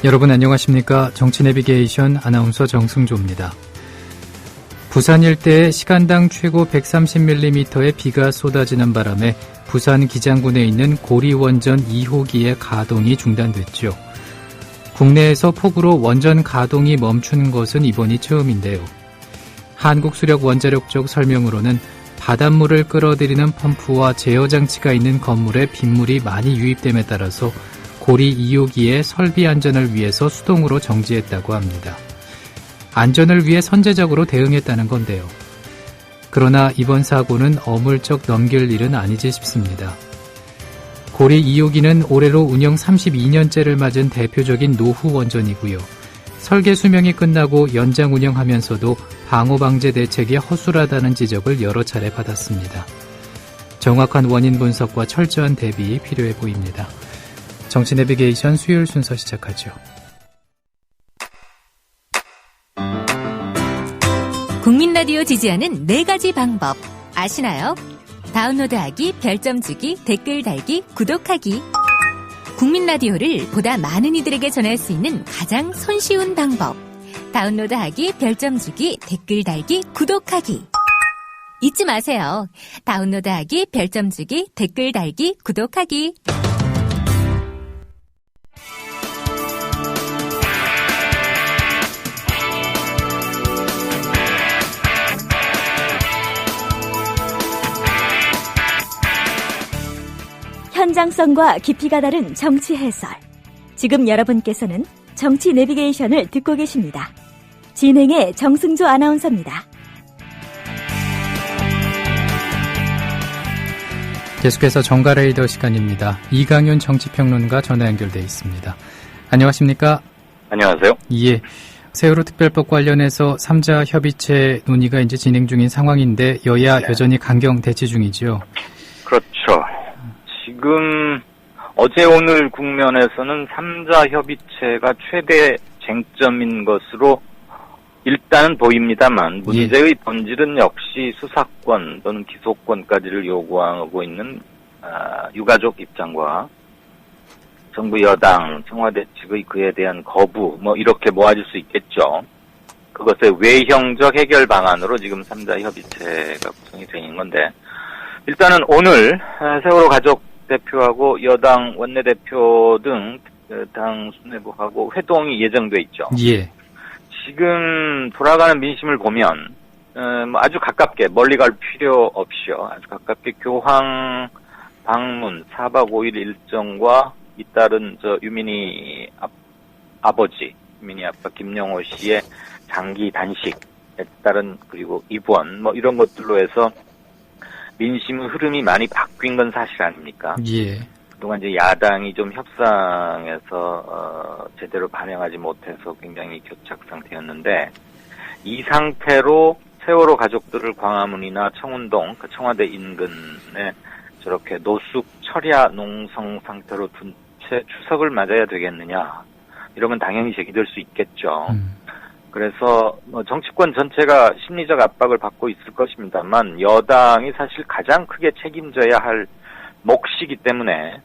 여러분 안녕하십니까? 정치내비게이션 아나운서 정승조입니다. 부산 일대에 시간당 최고 130mm의 비가 쏟아지는 바람에 부산 기장군에 있는 고리원전 2호기의 가동이 중단됐죠. 국내에서 폭우로 원전 가동이 멈춘 것은 이번이 처음인데요. 한국수력원자력 쪽 설명으로는 바닷물을 끌어들이는 펌프와 제어장치가 있는 건물에 빗물이 많이 유입됨에 따라서 고리 2호기의 설비 안전을 위해서 수동으로 정지했다고 합니다. 안전을 위해 선제적으로 대응했다는 건데요. 그러나 이번 사고는 어물쩍 넘길 일은 아니지 싶습니다. 고리 2호기는 올해로 운영 32년째를 맞은 대표적인 노후 원전이고요. 설계 수명이 끝나고 연장 운영하면서도 방호방제 대책이 허술하다는 지적을 여러 차례 받았습니다. 정확한 원인 분석과 철저한 대비 필요해 보입니다. 정치 내비게이션 수요일 순서 시작하죠. 국민 라디오 지지하는 4가지 방법 아시나요? 다운로드하기, 별점 주기, 댓글 달기, 구독하기. 국민 라디오를 보다 많은 이들에게 전할 수 있는 가장 손쉬운 방법. 다운로드하기, 별점 주기, 댓글 달기, 구독하기. 잊지 마세요. 다운로드하기, 별점 주기, 댓글 달기, 구독하기. 현장성과 깊이가 다른 정치 해설. 지금 여러분께서는 정치 내비게이션을 듣고 계십니다. 진행의 정승조 아나운서입니다. 계속해서 정가레이더 시간입니다. 이강윤 정치평론가 전화 연결돼 있습니다. 안녕하십니까? 안녕하세요. 예. 세월호 특별법 관련해서 3자 협의체 논의가 이제 진행 중인 상황인데 여야 여전히 강경 대치 중이죠. 그렇죠. 지금 어제 오늘 국면에서는 3자 협의체가 최대 쟁점인 것으로 일단은 보입니다만 문제의 본질은 역시 수사권 또는 기소권까지를 요구하고 있는 유가족 입장과 정부 여당 청와대 측의 그에 대한 거부 이렇게 모아질 수 있겠죠. 그것의 외형적 해결 방안으로 지금 3자 협의체가 구성이 되는 건데 일단은 오늘 세월호 가족 대표하고 여당 원내대표 등 당 수뇌부하고 회동이 예정돼 있죠. 예. 지금 돌아가는 민심을 보면 아주 가깝게 멀리 갈 필요 없이요. 아주 가깝게 교황 방문 4박 5일 일정과 잇따른 유민희 아버지, 유민희 아빠 김영호 씨의 장기 단식에 따른 그리고 입원 이런 것들로 해서 민심의 흐름이 많이 바뀐 건 사실 아닙니까? 예. 그동안 이제 야당이 좀 협상에서 제대로 반영하지 못해서 굉장히 교착 상태였는데 이 상태로 세월호 가족들을 광화문이나 청운동, 그 청와대 인근에 저렇게 노숙 철야 농성 상태로 둔 채 추석을 맞아야 되겠느냐 이러면 당연히 제기될 수 있겠죠. 그래서 정치권 전체가 심리적 압박을 받고 있을 것입니다만 여당이 사실 가장 크게 책임져야 할 몫이기 때문에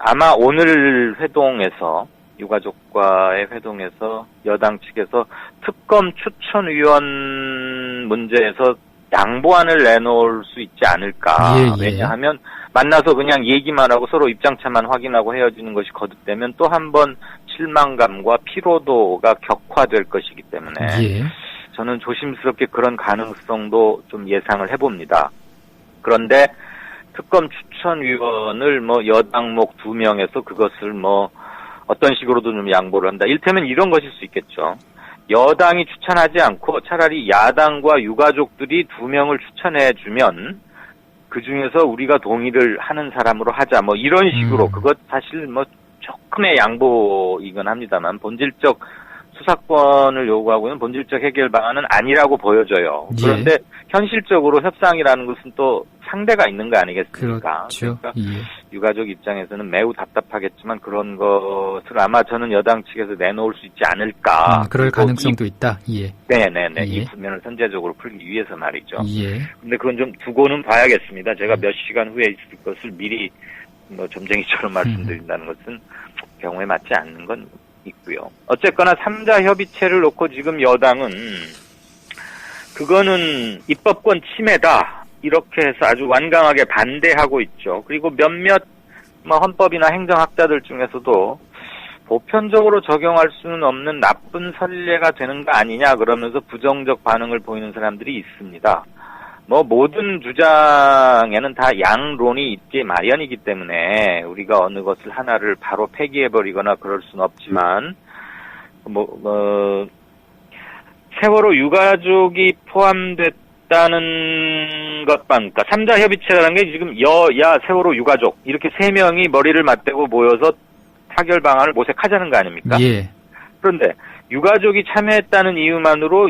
아마 오늘 회동에서 유가족과의 회동에서 여당 측에서 특검 추천위원 문제에서 양보안을 내놓을 수 있지 않을까. 왜냐하면 만나서 그냥 얘기만 하고 서로 입장차만 확인하고 헤어지는 것이 거듭되면 또 한 번 실망감과 피로도가 격화될 것이기 때문에 저는 조심스럽게 그런 가능성도 좀 예상을 해봅니다. 그런데 특검 추천위원을 여당 목 2명에서 그것을 어떤 식으로도 좀 양보를 한다. 이를테면 이런 것일 수 있겠죠. 여당이 추천하지 않고 차라리 야당과 유가족들이 2명을 추천해주면 그 중에서 우리가 동의를 하는 사람으로 하자. 이런 식으로 그것 사실 조금의 양보이긴 합니다만 본질적 수사권을 요구하고 있는 본질적 해결 방안은 아니라고 보여져요. 그런데 현실적으로 협상이라는 것은 또 상대가 있는 거 아니겠습니까? 그렇죠. 그러니까 유가족 입장에서는 매우 답답하겠지만 그런 것을 아마 저는 여당 측에서 내놓을 수 있지 않을까. 그럴 가능성도 있다. 네네네. 이 국면을 선제적으로 풀기 위해서 말이죠. 근데 그건 좀 두고는 봐야겠습니다. 제가 몇 시간 후에 있을 것을 미리 점쟁이처럼 말씀드린다는 것은 경우에 맞지 않는 건 있고요. 어쨌거나 3자 협의체를 놓고 지금 여당은 그거는 입법권 침해다 이렇게 해서 아주 완강하게 반대하고 있죠. 그리고 몇몇 헌법이나 행정학자들 중에서도 보편적으로 적용할 수는 없는 나쁜 선례가 되는 거 아니냐 그러면서 부정적 반응을 보이는 사람들이 있습니다. 모든 주장에는 다 양론이 있기 마련이기 때문에 우리가 어느 것을 하나를 바로 폐기해버리거나 그럴 수는 없지만, 세월호 유가족이 포함됐다는 것만, 그러니까 3자 협의체라는 게 지금 여야 세월호 유가족, 이렇게 3명이 머리를 맞대고 모여서 타결 방안을 모색하자는 거 아닙니까? 예. 그런데 유가족이 참여했다는 이유만으로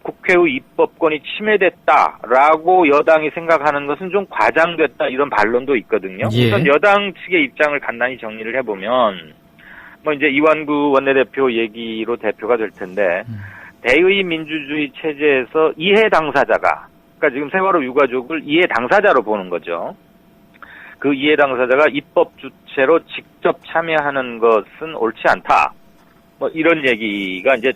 국회의 입법권이 침해됐다라고 여당이 생각하는 것은 좀 과장됐다 이런 반론도 있거든요. 예. 우선 여당 측의 입장을 간단히 정리를 해보면 이제 이완구 원내대표 얘기로 대표가 될 텐데 대의 민주주의 체제에서 이해 당사자가 그러니까 지금 세월호 유가족을 이해 당사자로 보는 거죠. 그 이해 당사자가 입법 주체로 직접 참여하는 것은 옳지 않다. 이런 얘기가 이제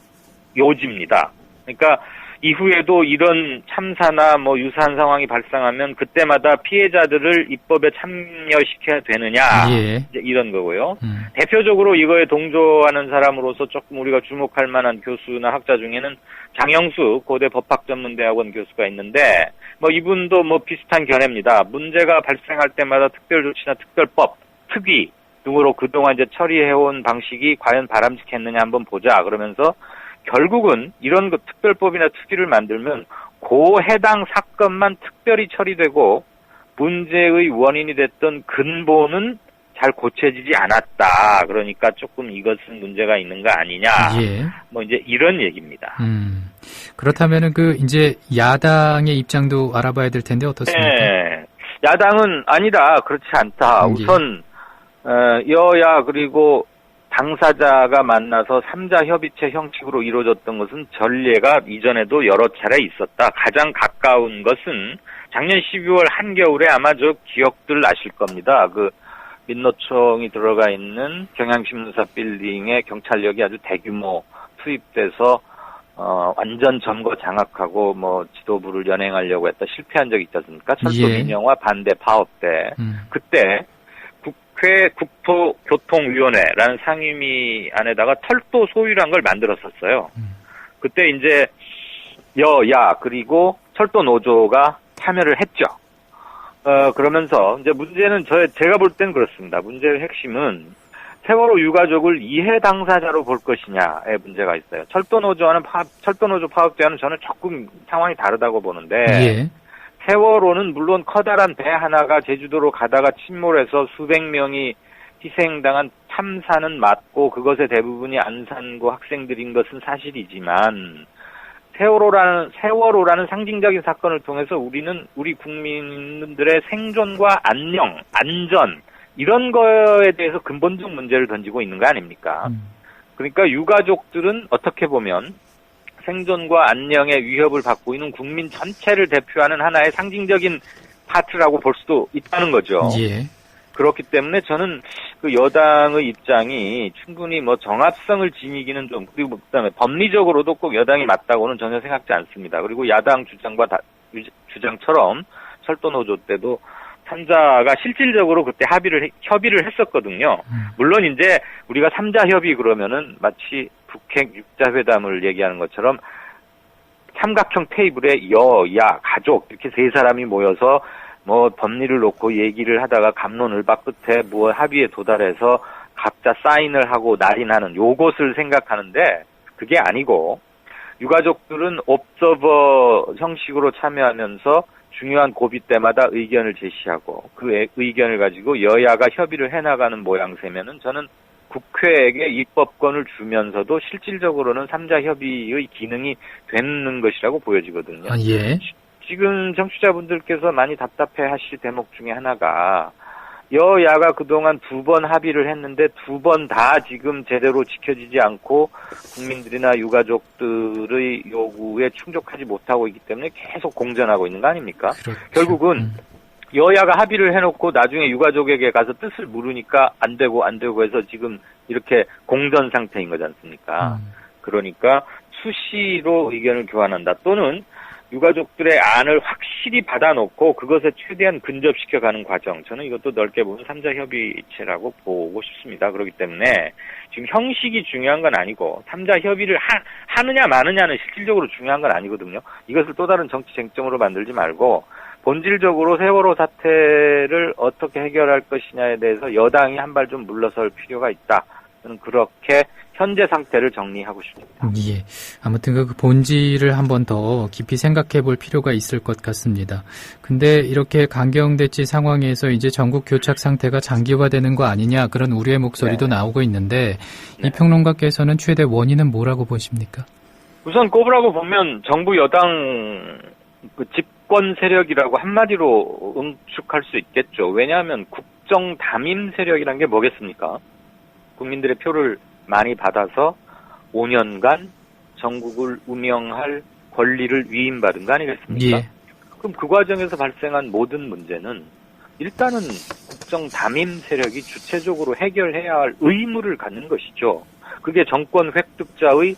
요지입니다. 그러니까 이후에도 이런 참사나 유사한 상황이 발생하면 그때마다 피해자들을 입법에 참여시켜야 되느냐. 예. 이제 이런 거고요. 대표적으로 이거에 동조하는 사람으로서 조금 우리가 주목할 만한 교수나 학자 중에는 장영수 고대 법학전문대학원 교수가 있는데 이분도 비슷한 견해입니다. 문제가 발생할 때마다 특별조치나 특별법, 특위 등으로 그동안 이제 처리해온 방식이 과연 바람직했느냐 한번 보자 그러면서 결국은 이런 특별법이나 특위를 만들면 해당 사건만 특별히 처리되고 문제의 원인이 됐던 근본은 잘 고쳐지지 않았다. 그러니까 조금 이것은 문제가 있는 거 아니냐. 예. 이제 이런 얘기입니다. 그렇다면은 이제 야당의 입장도 알아봐야 될 텐데 어떻습니까? 네. 야당은 아니다. 그렇지 않다. 우선 여야 그리고 당사자가 만나서 3자 협의체 형식으로 이루어졌던 것은 전례가 이전에도 여러 차례 있었다. 가장 가까운 것은 작년 12월 한겨울에 아마 기억들 나실 겁니다. 민노총이 들어가 있는 경향신문사 빌딩에 경찰력이 아주 대규모 투입돼서 완전 점거 장악하고 지도부를 연행하려고 했다 실패한 적이 있지 않습니까? 철도 민영화 반대 파업 때. 그때 국회 국토교통위원회라는 상임위 안에다가 철도 소유란 걸 만들었었어요. 그때 이제 여야 그리고 철도 노조가 참여를 했죠. 그러면서 이제 문제는 제가 볼 땐 그렇습니다. 문제의 핵심은 세월호 유가족을 이해 당사자로 볼 것이냐에 문제가 있어요. 철도 노조 파업 때와는 저는 조금 상황이 다르다고 보는데. 예. 세월호는 물론 커다란 배 하나가 제주도로 가다가 침몰해서 수백 명이 희생당한 참사는 맞고 그것의 대부분이 안산고 학생들인 것은 사실이지만 세월호라는 상징적인 사건을 통해서 우리는 우리 국민들의 생존과 안전 이런 거에 대해서 근본적 문제를 던지고 있는 거 아닙니까? 그러니까 유가족들은 어떻게 보면 생존과 안녕의 위협을 받고 있는 국민 전체를 대표하는 하나의 상징적인 파트라고 볼 수도 있다는 거죠. 예. 그렇기 때문에 저는 여당의 입장이 충분히 정합성을 지니기는 좀 그리고 그다음에 법리적으로도 꼭 여당이 맞다고는 전혀 생각지 않습니다. 그리고 야당 주장처럼 철도노조 때도 3자가 실질적으로 그때 협의를 했었거든요. 물론 이제 우리가 3자 협의 그러면은 마치 북핵 6자 회담을 얘기하는 것처럼 삼각형 테이블에 여야 가족 이렇게 세 사람이 모여서 법리를 놓고 얘기를 하다가 갑론을박 끝에 합의에 도달해서 각자 사인을 하고 날인하는 요것을 생각하는데 그게 아니고 유가족들은 옵저버 형식으로 참여하면서 중요한 고비 때마다 의견을 제시하고 그 의견을 가지고 여야가 협의를 해나가는 모양새면은 저는 국회에게 입법권을 주면서도 실질적으로는 3자 협의의 기능이 되는 것이라고 보여지거든요. 예. 지금 청취자분들께서 많이 답답해하실 대목 중에 하나가 여야가 그동안 2번 합의를 했는데 2번 다 지금 제대로 지켜지지 않고 국민들이나 유가족들의 요구에 충족하지 못하고 있기 때문에 계속 공전하고 있는 거 아닙니까? 그렇죠. 결국은 여야가 합의를 해놓고 나중에 유가족에게 가서 뜻을 물으니까 안 되고 해서 지금 이렇게 공전 상태인 거지 않습니까? 그러니까 수시로 의견을 교환한다. 또는 유가족들의 안을 확실히 받아놓고 그것에 최대한 근접시켜가는 과정. 저는 이것도 넓게 보면 3자 협의체라고 보고 싶습니다. 그렇기 때문에 지금 형식이 중요한 건 아니고 3자 협의를 하느냐 마느냐는 실질적으로 중요한 건 아니거든요. 이것을 또 다른 정치 쟁점으로 만들지 말고 본질적으로 세월호 사태를 어떻게 해결할 것이냐에 대해서 여당이 한 발 좀 물러설 필요가 있다. 저는 그렇게 현재 상태를 정리하고 싶습니다. 예. 아무튼 그 본질을 한번 더 깊이 생각해 볼 필요가 있을 것 같습니다. 근데 이렇게 강경대치 상황에서 이제 전국 교착 상태가 장기화되는 거 아니냐 그런 우려의 목소리도 나오고 있는데 이 평론가께서는 최대 원인은 뭐라고 보십니까? 우선 꼽으라고 보면 정부 여당 그 집권 세력이라고 한마디로 응축할 수 있겠죠. 왜냐하면 국정 담임 세력이란 게 뭐겠습니까? 국민들의 표를 많이 받아서 5년간 전국을 운영할 권리를 위임받은 거 아니겠습니까? 예. 그럼 그 과정에서 발생한 모든 문제는 일단은 국정 담임 세력이 주체적으로 해결해야 할 의무를 갖는 것이죠. 그게 정권 획득자의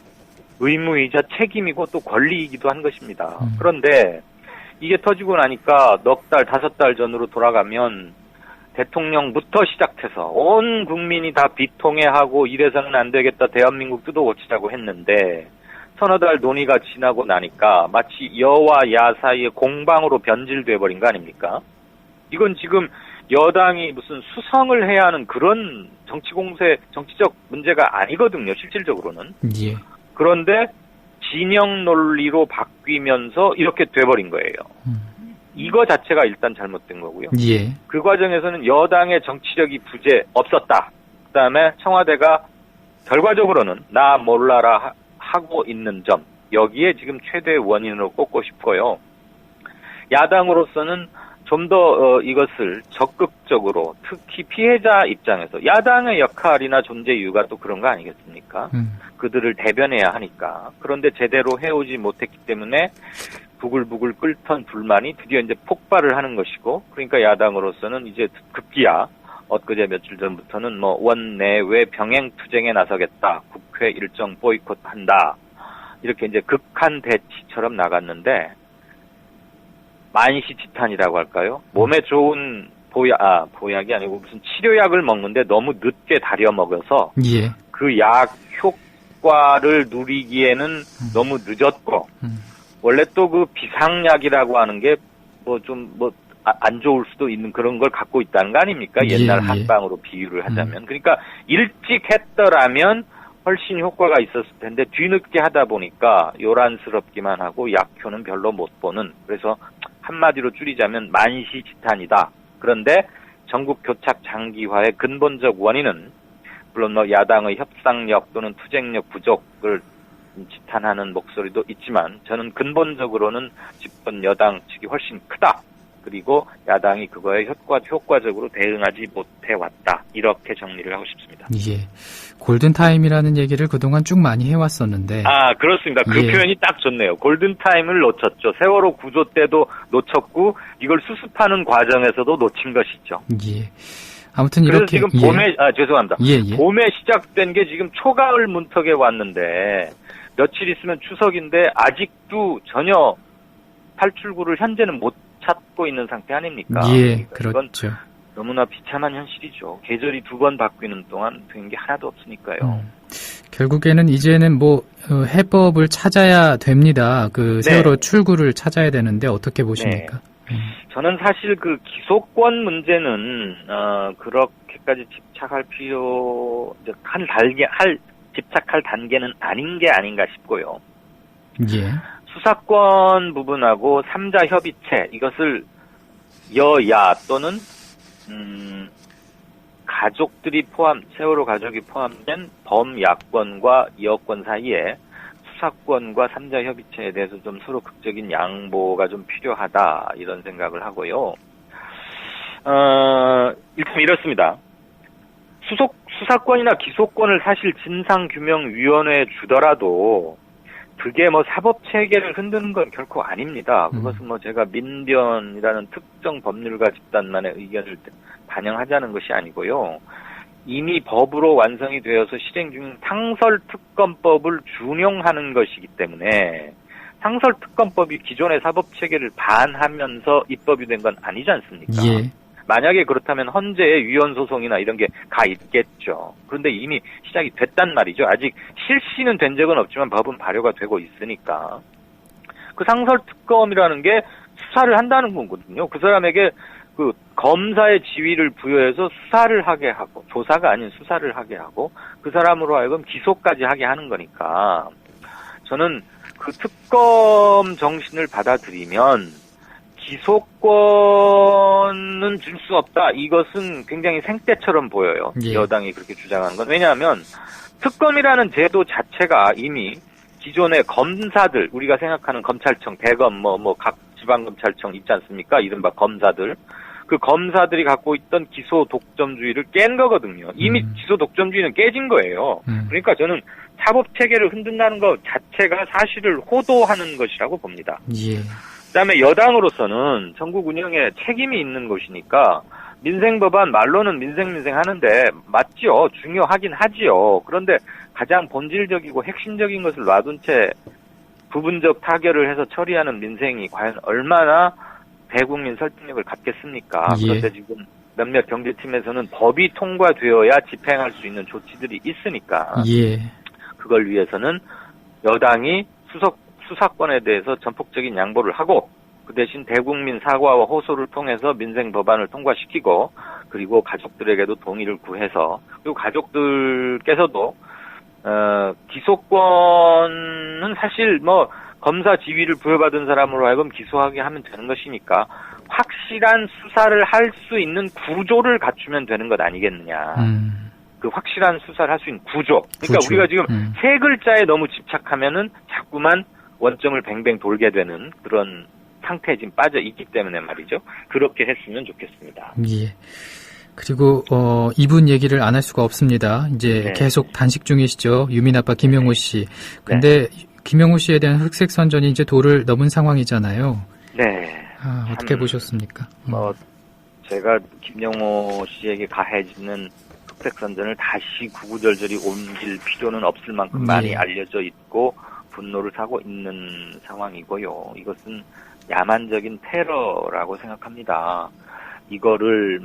의무이자 책임이고 또 권리이기도 한 것입니다. 그런데 이게 터지고 나니까 넉 달, 5달 전으로 돌아가면 대통령부터 시작해서 온 국민이 다 비통해하고 이래서는 안 되겠다, 대한민국 뜯어고치자고 했는데 서너 달 논의가 지나고 나니까 마치 여와 야 사이의 공방으로 변질돼 버린 거 아닙니까? 이건 지금 여당이 무슨 수성을 해야 하는 그런 정치 공세, 정치적 문제가 아니거든요, 실질적으로는. 예. 그런데 진영 논리로 바뀌면서 이렇게 돼버린 거예요. 이거 자체가 일단 잘못된 거고요. 예. 그 과정에서는 여당의 정치력이 부재 없었다. 그다음에 청와대가 결과적으로는 나 몰라라 하고 있는 점, 여기에 지금 최대 원인으로 꼽고 싶고요. 야당으로서는 좀 더 이것을 적극적으로, 특히 피해자 입장에서 야당의 역할이나 존재 이유가 또 그런 거 아니겠습니까? 그들을 대변해야 하니까. 그런데 제대로 해오지 못했기 때문에 부글부글 끓던 불만이 드디어 이제 폭발을 하는 것이고, 그러니까 야당으로서는 이제 급기야 엊그제 며칠 전부터는 뭐 원내외 병행 투쟁에 나서겠다, 국회 일정 보이콧한다, 이렇게 이제 극한 대치처럼 나갔는데 만시지탄이라고 할까요? 몸에 좋은 보약이 아니고 무슨 치료약을 먹는데 너무 늦게 다려 먹어서 예. 그 약 효과를 누리기에는 너무 늦었고, 원래 또 그 비상약이라고 하는 게 안 좋을 수도 있는 그런 걸 갖고 있다는 거 아닙니까? 옛날 한방으로 비유를 하자면. 그러니까 일찍 했더라면 훨씬 효과가 있었을 텐데 뒤늦게 하다 보니까 요란스럽기만 하고 약효는 별로 못 보는, 그래서 한마디로 줄이자면 만시지탄이다. 그런데 전국 교착 장기화의 근본적 원인은 물론 뭐 야당의 협상력 또는 투쟁력 부족을 지탄하는 목소리도 있지만 저는 근본적으로는 집권 여당 측이 훨씬 크다. 그리고 야당이 그거에 효과적으로 대응하지 못해왔다. 이렇게 정리를 하고 싶습니다. 예. 골든타임이라는 얘기를 그동안 쭉 많이 해왔었는데. 그렇습니다. 그 표현이 딱 좋네요. 골든타임을 놓쳤죠. 세월호 구조 때도 놓쳤고 이걸 수습하는 과정에서도 놓친 것이죠. 예. 아무튼 그래서 이렇게. 지금 봄에, 죄송합니다. 예. 봄에 시작된 게 지금 초가을 문턱에 왔는데 며칠 있으면 추석인데 아직도 전혀 탈출구를 현재는 못 찾고 있는 상태 아닙니까? 예, 그러니까 그렇죠. 너무나 비참한 현실이죠. 계절이 2번 바뀌는 동안 된 게 하나도 없으니까요. 결국에는 이제는 해법을 찾아야 됩니다. 그 세월호 출구를 찾아야 되는데 어떻게 보십니까? 저는 사실 그 기소권 문제는 그렇게까지 집착할 집착할 단계는 아닌 게 아닌가 싶고요. 예. 수사권 부분하고 3자 협의체, 이것을 여야 또는 세월호 가족이 포함된 범야권과 여권 사이에 수사권과 3자 협의체에 대해서 좀 서로 극적인 양보가 좀 필요하다, 이런 생각을 하고요. 일단 이렇습니다. 수사권이나 기소권을 사실 진상규명위원회에 주더라도 그게 뭐 사법 체계를 흔드는 건 결코 아닙니다. 그것은 뭐 제가 민변이라는 특정 법률가 집단만의 의견을 반영하자는 것이 아니고요. 이미 법으로 완성이 되어서 실행 중인 상설특검법을 준용하는 것이기 때문에 상설특검법이 기존의 사법체계를 반하면서 입법이 된 건 아니지 않습니까? 예. 만약에 그렇다면 헌재의 위헌소송이나 이런 게 가 있겠죠. 그런데 이미 시작이 됐단 말이죠. 아직 실시는 된 적은 없지만 법은 발효가 되고 있으니까. 그 상설특검이라는 게 수사를 한다는 거거든요. 그 사람에게 그 검사의 지위를 부여해서 수사를 하게 하고, 조사가 아닌 수사를 하게 하고, 그 사람으로 하여금 기소까지 하게 하는 거니까, 저는 그 특검 정신을 받아들이면 기소권은 줄 수 없다. 이것은 굉장히 생떼처럼 보여요. 예. 여당이 그렇게 주장하는 건. 왜냐하면 특검이라는 제도 자체가 이미 기존의 검사들, 우리가 생각하는 검찰청, 대검, 각 지방검찰청 있지 않습니까? 이른바 검사들. 그 검사들이 갖고 있던 기소 독점주의를 깬 거거든요. 이미 기소 독점주의는 깨진 거예요. 그러니까 저는 사법 체계를 흔든다는 것 자체가 사실을 호도하는 것이라고 봅니다. 예. 그다음에 여당으로서는 전국 운영에 책임이 있는 것이니까 민생법안 말로는 민생 하는데 맞죠. 중요하긴 하지요. 그런데 가장 본질적이고 핵심적인 것을 놔둔 채 부분적 타결을 해서 처리하는 민생이 과연 얼마나 대국민 설득력을 갖겠습니까? 예. 그런데 지금 몇몇 경제팀에서는 법이 통과되어야 집행할 수 있는 조치들이 있으니까 예. 그걸 위해서는 여당이 수사권에 대해서 전폭적인 양보를 하고 그 대신 대국민 사과와 호소를 통해서 민생 법안을 통과시키고 그리고 가족들에게도 동의를 구해서 그리고 가족들께서도 기소권은 사실 뭐 검사 지위를 부여받은 사람으로 하여금 기소하게 하면 되는 것이니까 확실한 수사를 할 수 있는 구조를 갖추면 되는 것 아니겠느냐. 그 확실한 수사를 할 수 있는 구조. 그러니까 구조. 우리가 지금 세 글자에 너무 집착하면은 자꾸만 원점을 뱅뱅 돌게 되는 그런 상태에 지금 빠져 있기 때문에 말이죠. 그렇게 했으면 좋겠습니다. 예. 그리고 이분 얘기를 안 할 수가 없습니다. 이제 네. 계속 단식 중이시죠. 유민 아빠 김영호 씨. 근데 김영호 씨에 대한 흑색 선전이 이제 도를 넘은 상황이잖아요. 네. 아, 어떻게 보셨습니까? 제가 김영호 씨에게 가해지는 흑색선전을 다시 구구절절히 옮길 필요는 없을 만큼 많이 알려져 있고 분노를 사고 있는 상황이고요. 이것은 야만적인 테러라고 생각합니다. 이거를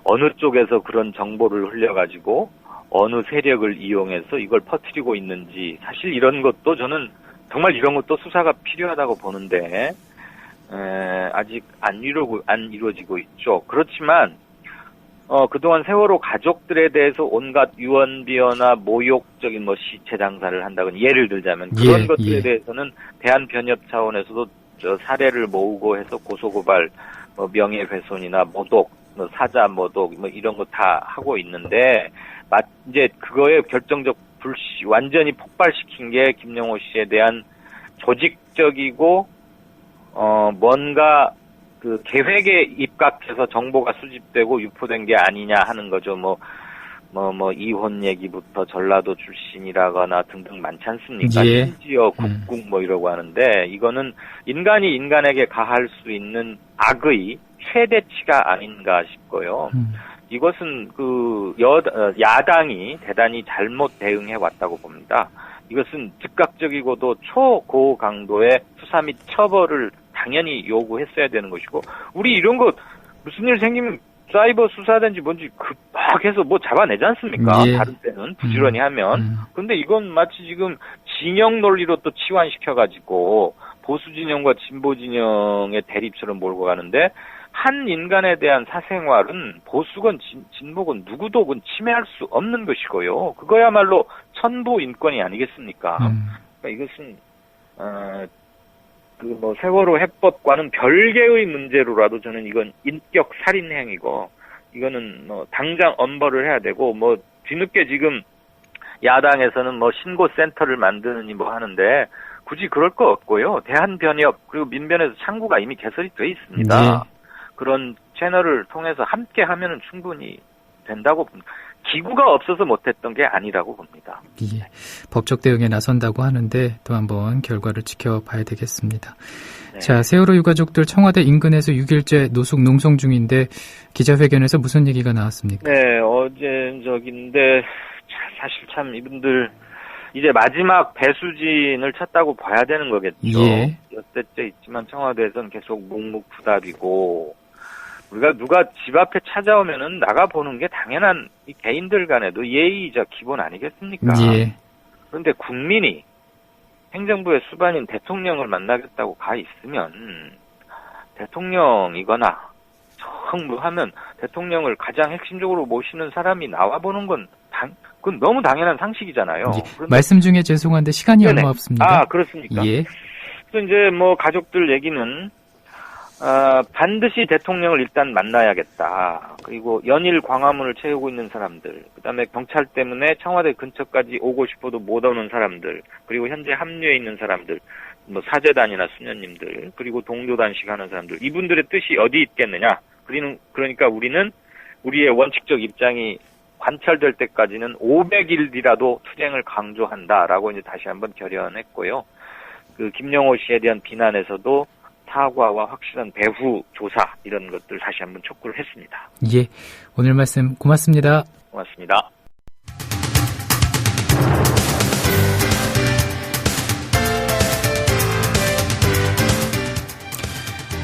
어느 쪽에서 그런 정보를 흘려가지고 어느 세력을 이용해서 이걸 퍼뜨리고 있는지 사실 이런 것도 저는 정말 이런 것도 수사가 필요하다고 보는데 아직 안 이루어지고 있죠. 그렇지만 그동안 세월호 가족들에 대해서 온갖 유언비어나 모욕적인 시체 장사를 한다거나 예를 들자면 그런 것들에 대해서는 대한변협 차원에서도 사례를 모으고 해서 고소고발 명예훼손이나 모독, 사자 모독 이런 거 다 하고 있는데 이제 그거에 결정적 완전히 폭발시킨 게 김영호 씨에 대한 조직적이고 뭔가 그 계획에 입각해서 정보가 수집되고 유포된 게 아니냐 하는 거죠. 이혼 얘기부터 전라도 출신이라거나 등등 많지 않습니까? 예. 심지어 국궁 이러고 하는데 이거는 인간이 인간에게 가할 수 있는 악의 최대치가 아닌가 싶고요. 이것은 야당이 대단히 잘못 대응해 왔다고 봅니다. 이것은 즉각적이고도 초고강도의 수사 및 처벌을 당연히 요구했어야 되는 것이고, 우리 이런 거 무슨 일 생기면 사이버 수사든지 뭔지 막 해서 잡아내지 않습니까? 예. 다른 때는 부지런히 하면. 근데 이건 마치 지금 진영 논리로 또 치환시켜가지고 보수 진영과 진보 진영의 대립처럼 몰고 가는데, 한 인간에 대한 사생활은 보수건 진보건 누구도 침해할 수 없는 것이고요. 그거야말로 천부 인권이 아니겠습니까? 그러니까 이것은 세월호 해법과는 별개의 문제로라도 저는 이건 인격 살인 행위고, 이거는 당장 엄벌을 해야 되고, 뒤늦게 지금 야당에서는 신고 센터를 만드느니 하는데 굳이 그럴 거 없고요. 대한변협 그리고 민변에서 창구가 이미 개설이 돼 있습니다. 네. 그런 채널을 통해서 함께 하면은 충분히 된다고 봅니다. 기구가 없어서 못했던 게 아니라고 봅니다. 예, 법적 대응에 나선다고 하는데 또 한번 결과를 지켜봐야 되겠습니다. 네. 자, 세월호 유가족들 청와대 인근에서 6일째 노숙 농성 중인데 기자회견에서 무슨 얘기가 나왔습니까? 네, 어제 적인데 사실 참 이분들 이제 마지막 배수진을 찾다고 봐야 되는 거겠죠. 예. 몇 대째 있지만 청와대에서는 계속 묵묵부답이고 우리가 누가 집 앞에 찾아오면은 나가보는 게 당연한 이 개인들 간에도 예의이자 기본 아니겠습니까? 예. 그런데 국민이 행정부의 수반인 대통령을 만나겠다고 가 있으면 대통령이거나 정부하면 대통령을 가장 핵심적으로 모시는 사람이 나와보는 건 그건 너무 당연한 상식이잖아요. 예. 말씀 중에 죄송한데 시간이 네네. 얼마 없습니다. 아, 그렇습니까? 예. 그래서 이제 뭐 가족들 얘기는 반드시 대통령을 일단 만나야겠다. 그리고 연일 광화문을 채우고 있는 사람들, 그다음에 경찰 때문에 청와대 근처까지 오고 싶어도 못 오는 사람들, 그리고 현재 합류해 있는 사람들, 뭐 사제단이나 수녀님들, 그리고 동료단식 하는 사람들, 이분들의 뜻이 어디 있겠느냐? 그러니까 우리는 우리의 원칙적 입장이 관철될 때까지는 500일이라도 투쟁을 강조한다라고 이제 다시 한번 결연했고요. 그 김영호 씨에 대한 비난에서도 사과와 확실한 배후 조사 이런 것들 다시 한번 촉구를 했습니다. 예. 오늘 말씀 고맙습니다. 고맙습니다.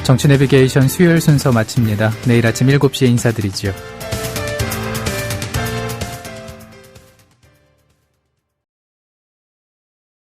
정치 내비게이션 수요일 순서 마칩니다. 내일 아침 7시에 인사드리죠.